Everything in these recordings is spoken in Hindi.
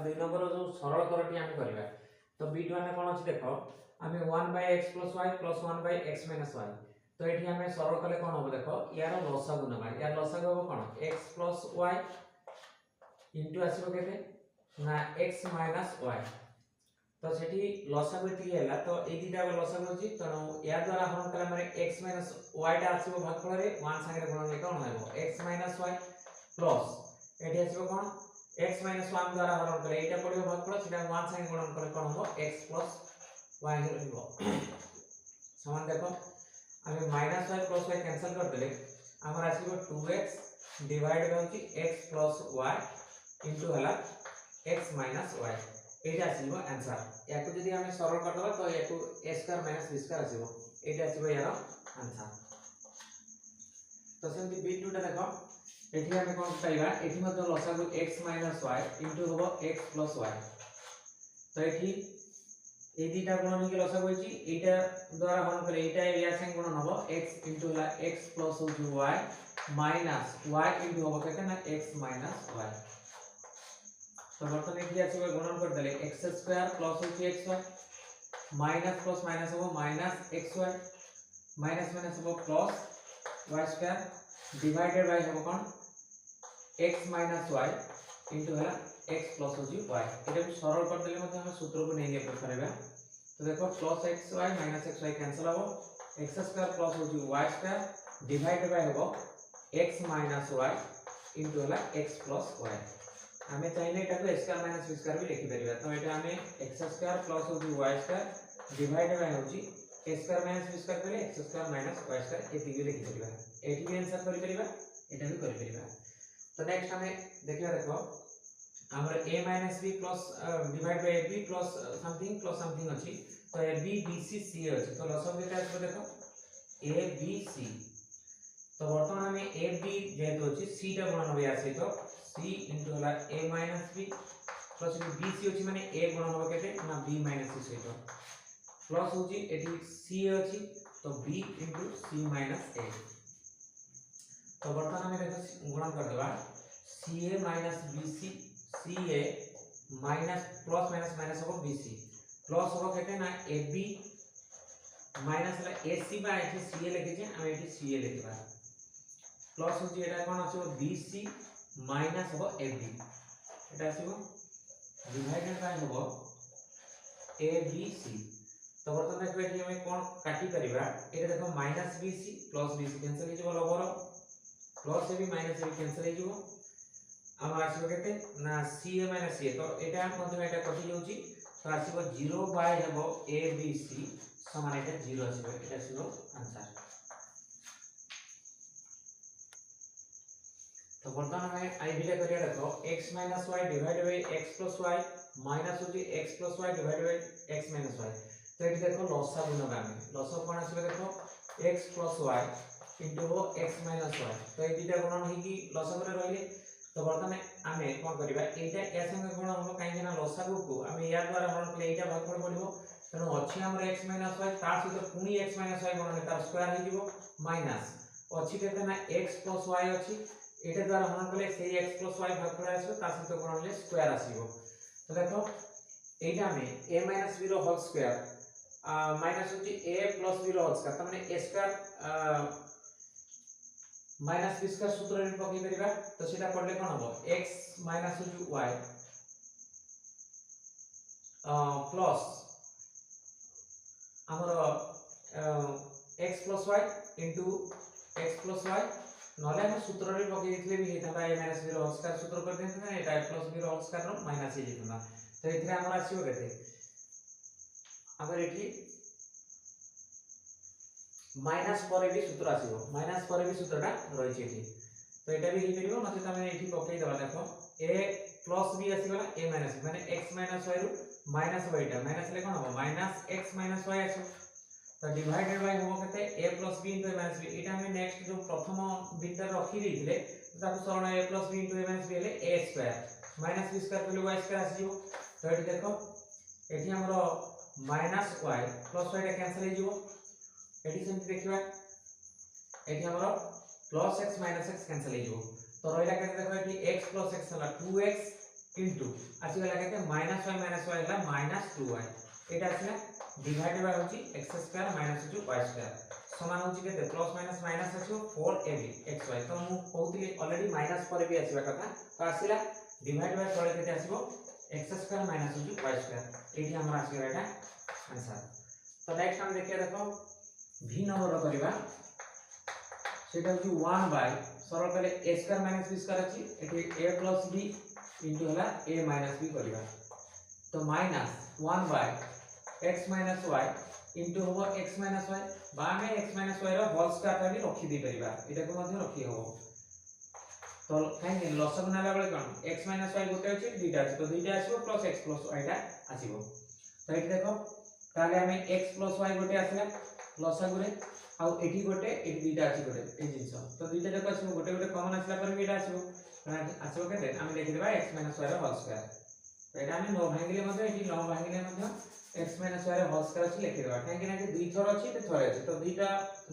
दुई नंबर जो सरल करटी आम करवा तो b2 में कौन अच्छी देख आम 1/x + y + 1/x - y तो ये आम सरल कले कौन हम देख यार लसागु नवा यार लसागु हम कौन x + y इंटू आसो के ना x - y तो सेठी लसागु एति हैला तो ए दिटा लसागु होची तो या द्वारा हरण कला मारे x - y टा आसीबो भागफल रे 1 संगे गुणन ले कोन होबो x - y प्लस एठी आसीबो कोन x - 1 द्वारा हरण कले एटा पडिबो भागफल सेटा 1 संगे गुणन कले कोन होबो x + y होबो समान देखो आमे -y + y कैंसिल कर देले हमर आसीबो 2x डिवाइड होची x + y इनटू हला x - y एटा आसीबो आंसर याको जदी हमें सरल कर दबा तो याको a² - b² आसीबो एटा आसीबो यार आंसर तो सेमति b2 टा देखो एठी हमें कोन पाइबा एठी मत लसागु x - y इनटू होबो x + y तो एठी ए दिटा गुणन के लसागु होची एटा द्वारा हरण करे एटा या संग गुणन होबो x इनटू ला x + y minus y into होबो केते ना x - y तो बर्तन एठी आसीबो गुणन कर देले x² प्लस होची xy माइनस प्लस माइनस होबो माइनस xy माइनस माइनस होबो प्लस y² डिवाइडेड बाय होबो कोन x - y इनटू हला x प्लस होची y एटा भी सरल कर देले मते हम सूत्र को नै अप्लाई करबा तो देखो plus xy minus xy cancel होबो x² प्लस होची y² डिवाइडेड बाय होबो x - y इनटू हला x प्लस y हमें चाहिए एटा को a² - b² भी लिखि परिबा तो एटा हमें x² प्लस होची y² डिवाइड बाय होची a² - b² करे x² - y² एति भी लिखि परिबा एति भी आंसर करि परिबा एटा भी करि परिबा तो नेक्स्ट हमें देखिया देखो हमर a - b plus divide by b plus something अछि तो a b b c c अछि तो लसम केटा आछो देखो a b c तो वर्तमान हमें a b जेतो अछि c टा गुणन होय आसे तो c इनटू हला a - b plus b c अछि माने a गुणन होबो केते ना b - c सहित प्लस होची एठी c अछि तो b इनटू c - a तो वर्तमान हमें देखो गुणन कर देबा ca - bc ca minus plus minus minus होबो bc प्लस होबो केते ना ab माइनस हला ac बा एठी ca लिखि छै हम एठी ca लिखबा प्लस होची एटा कोन आछो bc माइनस होबो ab एटा आछो डिवाइडेड बाय होबो abc तो बर्तन देखो एठी हम कोन काटी परिबा एटा देखो minus bc plus bc cancel हो जबो लबर plus ab minus ab cancel हो जबो हम आसीबो केते ना ca माइनस ca तो एटा मध्य एटा कटि जाउची तो आसीबो 0 बाय हेबो abc समान एटा 0 आसीबो एटा आसीबो आंसर तो बर्तमान हमें आई भी करिया देखो x - y divide by x + y minus होची x + y divide by x - y तो एठी देखो लसागु नबा हमें लसागु कोन आसीबो देखो x + y into x - y तो ए दिटा गुणन हे कि लसागु रे रहले तो बर्तमान हमें कोन करिबा एटा या संगे गुणन हो काहे ना लसागु को हमें या द्वारा हरण कले एटा भागफल पडिबो तनो अछि हमर x - y तार सहित पुनी x - y गुणन तार स्क्वायर हे जिवो माइनस अछि केते ना x + y अछि एटा द्वारा हरण कले सेही x + y भागफल आसीबो तार सहित गुणन ले स्क्वायर आसीबो तो देखो एटा में a - b रो होल स्क्वायर माइनस होची a + b रो होल स्क्वायर त माने a² माइनस b² सूत्र रे पकई परिबा तो सेटा पडले कोन हबो x माइनस होची y प्लस हमर x + y into x + y नले हम सूत्र रे पकई दिथले भी हेता a - b रो होल स्क्वायर सूत्र कर देते ना एटा a + b रो होल स्क्वायर रो माइनस हे जेतना तो इथरे हमर आसीबो केते अगर एठी माइनस पर भी सूत्र आसीबो माइनस पर भी सूत्रटा रहि छै एठी तो एटा भी हे परिबो नसे तमे एठी पकई दबा देखो a plus b आसीबला a minus माने x माइनस y रु माइनस y टा माइनस ले कोन हो माइनस x माइनस y आछो तो डिवाइडेड बाय होबो केते a plus b into a minus b एटा हम नेक्स्ट जो प्रथम बिट रखि दिथिले ताको सरल a plus b into a minus b ले a² माइनस b² पले y² आसीबो तो एठी देखो एठी हमरो माइनस y प्लस y टा कैंसिल हे जिवो एठी सेमति देखिबा एठी हमरो plus x minus x cancel हे जिवो तो रहिला केते देखो एठी x प्लस x हला 2x इनटू आसीगला केते -y होला -2y एटा आसीला डिवाइड बाय होची x² माइनस होची y² समान होची केते प्लस माइनस माइनस आसीबो 4ab xy तो मु कहउतली ऑलरेडी माइनस पर भी आसीबा कथा तो आसीला डिवाइड बाय तळे केते आसीबो x² माइनस होची y² एठी हमरा आसीबा एटा आंसर। तो नेक्स्ट हम देखिए देखो v नंबर करबा सेटा होची 1 बाय सरल कले a² माइनस b² अछि एठी a प्लस b इनटू होला a माइनस b करबा तो minus 1 by x minus y into होबो x माइनस y बामे x माइनस y रो होल स्क्वायर भी रखि दी परिबा एटा को मध्ये रखि होबो तो काहे लसक नाला बेले कोन x माइनस y गोटे अछि दुईटा अछि तो दुईटा आसीबो प्लस x प्लस y टा आसीबो तो एठी देखो ताले हमें x प्लस y गोटे आसीला लसक रे आ एठी गोटे एठी दुईटा अछि गोटे ए जिंस तो दुईटा जक आसीबो गोटे गोटे कॉमन आसीला पर भी एटा आसीबो आसीबो केते हम लिखि देबा x माइनस y रो होल स्क्वायर तो एटा हम नो भांगिले मध्ये एठी नो भांगिले मध्ये x माइनस y रो होल स्क्वायर अछि लिखि देबा काहे कि ना कि दुई थर अछि ते थर अछि तो दुईटा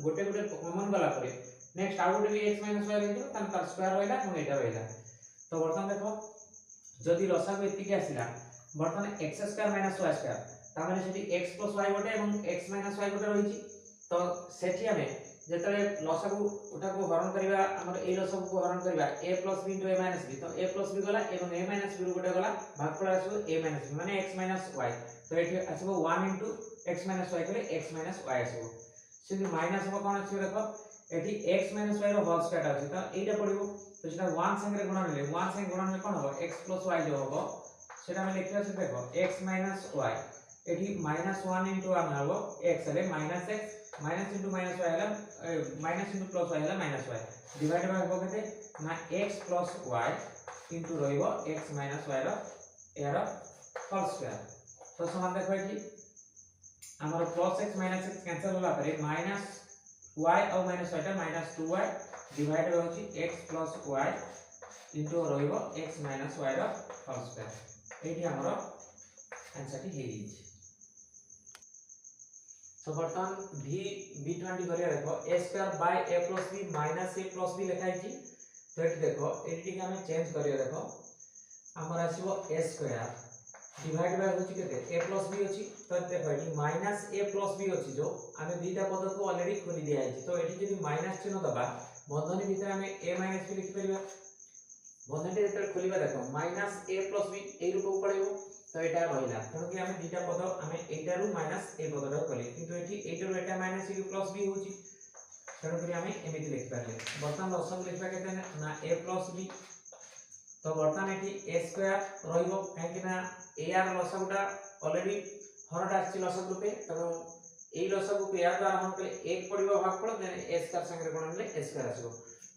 गोटे गोटे कॉमन गला परे नेक्स्ट आउट गोटे भी x माइनस y रहिबो तन तार स्क्वायर होइला हम एटा होइला तो बर्तन देखो जदि लसागु एतिके आसीला बर्तन x² माइनस y² ता माने सेठी x प्लस y गोटे एवं x माइनस y गोटे रहिछि तो सेठी हमें जेतले लसागु उठा को हरण करबा हमर ए लसागु को हरण करबा a plus b a minus b तो a प्लस b गला एवं a माइनस b गोटे गला भागफल आसो a माइनस b माने x माइनस y तो एठी आसबो 1 इनटू x माइनस y करे x माइनस y आसबो सेठी माइनस हो कोन अछि देखो एठी x माइनस y रो होल स्क्वायर अछि तो एटा पडिबो तो सेटा 1 संगे गुणन ले 1 संगे गुणन में कोन हो x प्लस y जो हो सेटा हम लिखिया से देखो x माइनस y एठी -1 इनटू 1 हबो x ले -x minus into minus y हला माइनस इनटू प्लस y हला -y डिवाइड बाय हो केते ना x प्लस y इनटू रहिबो x माइनस y रो एरो होल स्क्वायर तो समान देखो एठी हमर plus x minus x cancel होला परे माइनस y और माइनस y टा -2y डिवाइड होची x प्लस y इनटू रहिबो x माइनस y रो होल स्क्वायर एठी हमर आंसर टी हे दी तो बर्तमान v20 करिया देखो a² by a plus b minus a plus b लिखाइ छी तो एठी देखो एठी के हमें चेंज करिया देखो हमर आसीबो a² डिवाइड बाय होची केते a प्लस b अछि तो देखो एठी माइनस a प्लस b अछि जो हमें दुईटा पद को ऑलरेडी खोली दिया है तो एठी जदी माइनस चिन्ह दबा बंधनी भीतर हमें a माइनस b लिखि परिबा बंधनी जेते खोलिबा देखो माइनस a प्लस b ए रूप पड़िबो तो एटा रहिला तनो कि हमें दुईटा पद हमें एटा रु माइनस a पदटा कले किंतु एठी एटा रु एटा माइनस a प्लस b होची तनो कि हमें एमिति लिख पारले बर्तमान लसम लिखबा केते ना a प्लस b तो बर्तमान एठी a² रहिबो काहे कि ना a आर लसमटा ऑलरेडी हरटा आछि लसम रूपे तनो एई लसम को याद द्वारा हम कले 1 पडिबो भागफल देन a² संगे गुणन ले a² आछो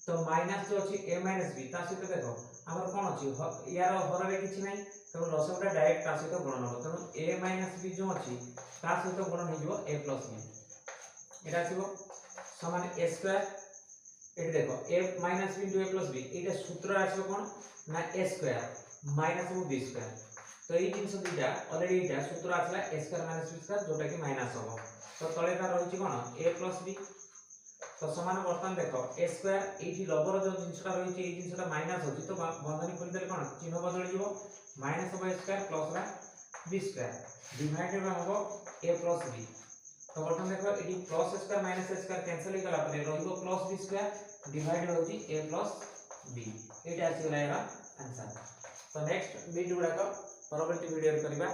तो माइनस जो अछि a माइनस b ता सहित देखो हमर कोन अछि यार हररे किछि नै तो लसमटा डायरेक्ट ता सहित गुणन हो तनो a माइनस b जो अछि ता सहित गुणन हो जिवो a प्लस b एटा आछिबो समान a² एटी देखो a minus b into a plus b एटा सूत्र आछिबो कोन ना a² माइनस b² तो এই জিনিস দুইটা অলরেডি এটা সূত্র আসলা a² মাইনাস b² যেটা কি মাইনাস হবে তো তলে তার রহিছি কোন a প্লাস b তো সমান বর্তমান দেখো a² এইটি লবর যে জিনিসটা রহিছি এই জিনিসটা মাইনাস হচ্ছে তো বন্ধনী খুলি দিলে কোন চিহ্ন বদলি যাব মাইনাস হবে a² প্লাস রা b² ডিভাইডেড বাই হবে a প্লাস b তো বর্তমান দেখো এটি plus a² minus a² cancel হই গলা পরে রহিব প্লাস b² ডিভাইডেড হচ্ছে a প্লাস b এটা আছে গলা এর आंसर तो नेक्स्ट वीडियो गुडा को परवर्ती वीडियो रे करबा।